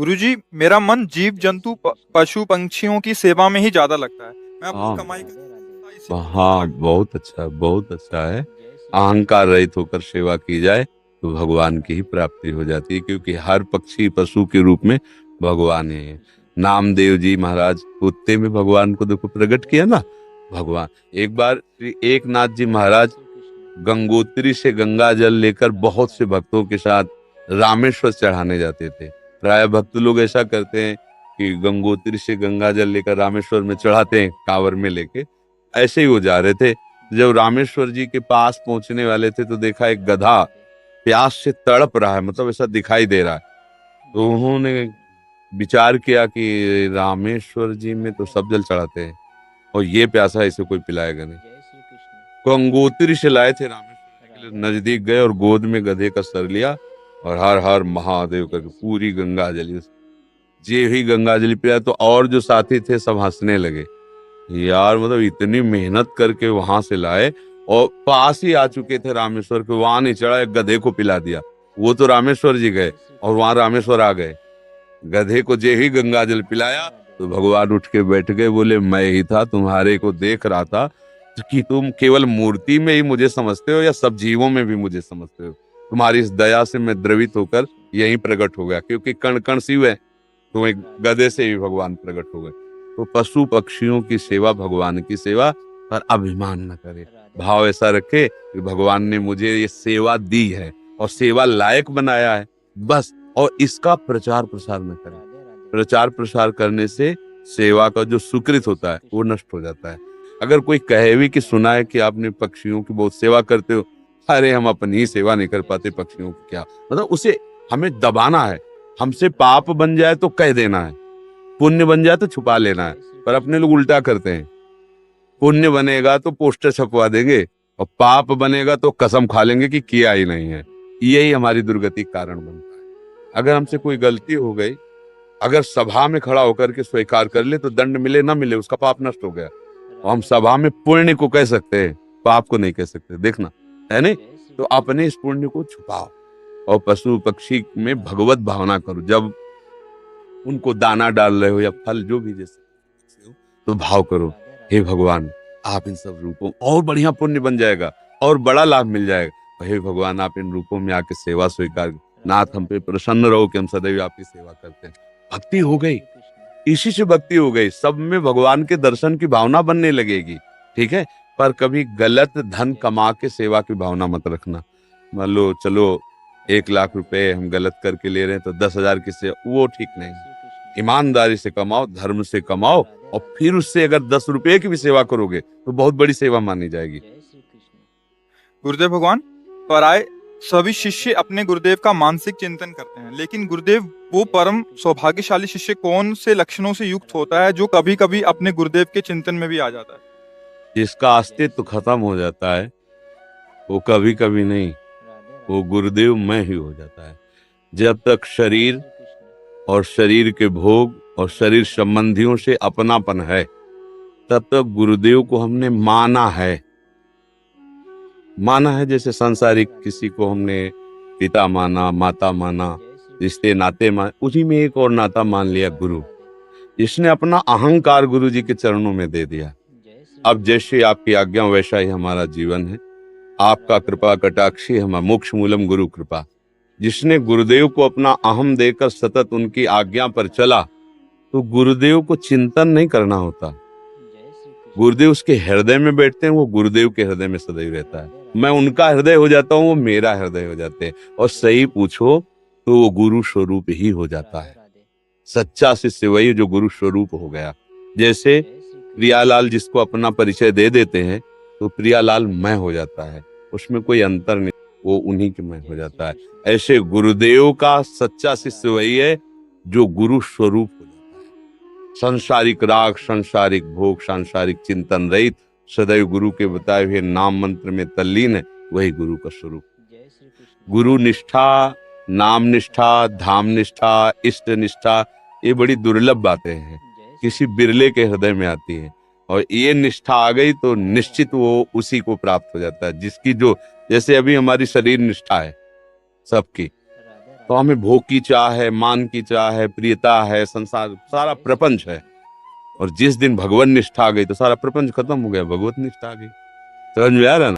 गुरुजी, मेरा मन जीव जंतु पशु पंछियों की सेवा में ही ज्यादा लगता है। मैं अपनी हाँ कमाई का इसी में हाँ, लगा। बहुत अच्छा है। अहंकार रहित होकर सेवा की जाए तो भगवान की ही प्राप्ति हो जाती है, क्योंकि हर पक्षी पशु के रूप में भगवान है। नामदेव जी महाराज कुत्ते में भगवान को देखो प्रकट किया ना। भगवान एक बार श्री एकनाथ जी महाराज गंगोत्री से गंगा जल लेकर बहुत से भक्तों के साथ रामेश्वर चढ़ाने जाते थे। प्राय भक्त लोग ऐसा करते हैं कि गंगोत्री से गंगा जल लेकर रामेश्वर में चढ़ाते हैं कांवर में लेके। ऐसे ही वो जा रहे थे। जब रामेश्वर जी के पास पहुंचने वाले थे तो देखा एक गधा प्यास से तड़प रहा है, मतलब ऐसा दिखाई दे रहा है। तो उन्होंने विचार किया कि रामेश्वर जी में तो सब जल चढ़ाते हैं और ये प्यासा इसे कोई पिलाएगा नहीं। गंगोत्री से लाए थे रामेश्वर जी के लिए, नजदीक गए और गोद में गधे का सर लिया और हर हर महादेव करके पूरी गंगा जली जे ही गंगा जली पिया। तो और जो साथी थे सब हंसने लगे, यार मतलब इतनी मेहनत करके वहां से लाए और पास ही आ चुके थे रामेश्वर के, वहां नहीं चढ़ा, एक गधे को पिला दिया। वो तो रामेश्वर जी गए और वहां रामेश्वर आ गए। गधे को जे ही गंगा जल पिलाया तो भगवान उठ के बैठ गए, बोले मैं ही था, तुम्हारे को देख रहा था कि तुम केवल मूर्ति में ही मुझे समझते हो या सब जीवों में भी मुझे समझते हो। तुम्हारी इस दया से मैं द्रवित होकर यहीं प्रकट हो गया, क्योंकि कण कण शिव है, तो एक गधे से भी भगवान प्रकट हो गए। तो पशु पक्षियों की सेवा भगवान की सेवा, पर अभिमान न करे। भाव ऐसा रखे कि भगवान ने मुझे ये सेवा दी है और सेवा लायक बनाया है, बस। और इसका प्रचार प्रसार न करे। प्रचार प्रसार करने से सेवा का जो सुकृत होता है वो नष्ट हो जाता है। अगर कोई कहे भी कि सुना है कि आपने पक्षियों की बहुत सेवा करते हो, अरे हम अपनी ही सेवा नहीं कर पाते, पक्षियों की क्या, मतलब उसे हमें दबाना है। हमसे पाप बन जाए तो कह देना है, पुण्य बन जाए तो छुपा लेना है। पर अपने लोग उल्टा करते हैं, पुण्य बनेगा तो पोस्टर छपवा देंगे और पाप बनेगा तो कसम खा लेंगे कि किया ही नहीं है। यही हमारी दुर्गति का कारण बनता है। अगर हमसे कोई गलती हो गई, अगर सभा में खड़ा होकर के स्वीकार कर ले तो दंड मिले ना मिले उसका पाप नष्ट हो गया। और हम सभा में पुण्य को कह सकते हैं, पाप को नहीं कह सकते, देखना है नहीं। तो अपने इस पुण्य को छुपाओ और पशु पक्षी में भगवत भावना करो। जब उनको दाना डाल रहे हो या फल जो भी जैसे हो, तो भाव करो, हे भगवान आप इन सब रूपों, और बढ़िया पुण्य बन जाएगा और बड़ा लाभ मिल जाएगा। हे भगवान आप इन रूपों में आके सेवा स्वीकार, नाथ हम पे प्रसन्न रहो कि हम सदैव आपकी सेवा करते हैं। भक्ति हो गई, इसी से भक्ति हो गई, सब में भगवान के दर्शन की भावना बनने लगेगी। ठीक है, पर कभी गलत धन कमा के सेवा की भावना मत रखना। मान लो चलो 1 लाख रुपए हम गलत करके ले रहे हैं तो 10,000 की सेवा, वो ठीक नहीं। ईमानदारी से कमाओ, धर्म से कमाओ, और फिर उससे अगर 10 रुपए की भी सेवा करोगे तो बहुत बड़ी सेवा मानी जाएगी। गुरुदेव भगवान, पराये सभी शिष्य अपने गुरुदेव का मानसिक चिंतन करते हैं, लेकिन गुरुदेव वो परम सौभाग्यशाली शिष्य कौन से लक्षणों से युक्त होता है जो कभी कभी अपने गुरुदेव के चिंतन में भी आ जाता है? जिसका अस्तित्व खत्म हो जाता है वो कभी कभी नहीं, वो गुरुदेव में ही हो जाता है। जब तक शरीर और शरीर के भोग और शरीर संबंधियों से अपनापन है, तब तक गुरुदेव को हमने माना है। जैसे सांसारिक किसी को हमने पिता माना, माता माना, रिश्ते नाते मान, उसी में एक और नाता मान लिया गुरु। इसने अपना अहंकार गुरु जी के चरणों में दे दिया। अब जैसे आपकी आज्ञा वैसा ही हमारा जीवन है। आपका कृपा कटाक्षी हमारा मोक्ष मूलम गुरु कृपा। जिसने गुरुदेव को अपना अहम देकर सतत उनकी आज्ञा पर चला, तो गुरुदेव को चिंतन नहीं करना होता। गुरुदेव उसके हृदय में बैठते हैं, वो गुरुदेव के हृदय में सदैव रहता है। मैं उनका हृदय हो जाता हूँ, वो मेरा हृदय हो जाते हैं। और सही पूछो तो वो गुरु स्वरूप ही हो जाता है। सच्चा शिष्य वही जो गुरु स्वरूप हो गया। जैसे प्रियालाल जिसको अपना परिचय दे देते हैं तो प्रियालाल मैं हो जाता है, उसमें कोई अंतर नहीं, वो उन्हीं के मैं हो जाता है। ऐसे गुरुदेव का सच्चा शिष्य वही है जो गुरु स्वरूप हो जाता है। सांसारिक राग, सांसारिक भोग, सांसारिक चिंतन रहित, सदैव गुरु के बताए हुए नाम मंत्र में तल्लीन है, वही गुरु का स्वरूप। गुरु निष्ठा, नाम निष्ठा, धाम निष्ठा, इष्ट निष्ठा, ये बड़ी दुर्लभ बातें हैं, किसी बिरले के हृदय में आती है। और ये निष्ठा आ गई तो निश्चित वो उसी को प्राप्त हो जाता है जिसकी जो, जैसे अभी हमारी शरीर निष्ठा है सबकी, तो हमें भोग की चाह है, मान की चाह है, प्रियता है, संसार सारा प्रपंच है। और जिस दिन भगवान निष्ठा आ गई तो सारा प्रपंच खत्म हो गया, भगवत निष्ठा आ गई। समझ में आ रहा है ना?